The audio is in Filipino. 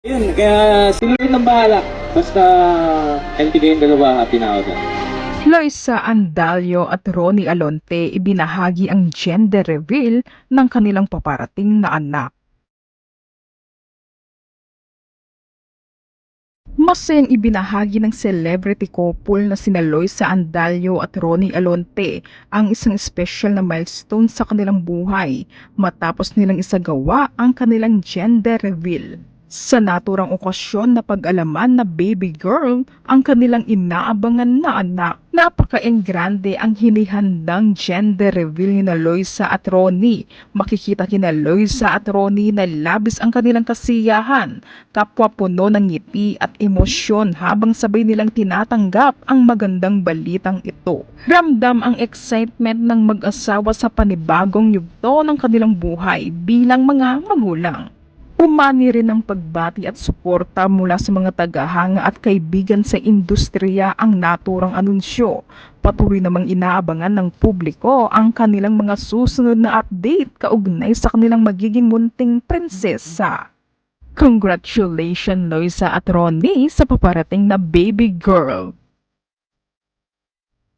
Yun, kaya sila rin ang bahala. Basta healthy kayong dalawa, happy na ako dun. Loisa Andalio at Ronnie Alonte ibinahagi ang gender reveal ng kanilang paparating na anak. Masayang ibinahagi ng celebrity couple na sina Loisa Andalio at Ronnie Alonte ang isang special na milestone sa kanilang buhay matapos nilang isagawa ang kanilang gender reveal. Sa naturang okasyon na pag-alaman na baby girl ang kanilang inaabangan na anak, napaka-engrande ang hinihandang gender reveal ni na Loisa at Ronnie. Makikita kina Loisa at Ronnie na labis ang kanilang kasiyahan, kapwa puno ng ngiti at emosyon habang sabay nilang tinatanggap ang magandang balitang ito. Ramdam ang excitement ng mag-asawa sa panibagong yugto ng kanilang buhay bilang mga magulang. Umani rin ang pagbati at suporta mula sa mga tagahanga at kaibigan sa industriya ang naturang anunsyo. Patuloy namang inaabangan ng publiko ang kanilang mga susunod na update kaugnay sa kanilang magiging munting prinsesa. Congratulations Loisa at Ronnie sa paparating na baby girl!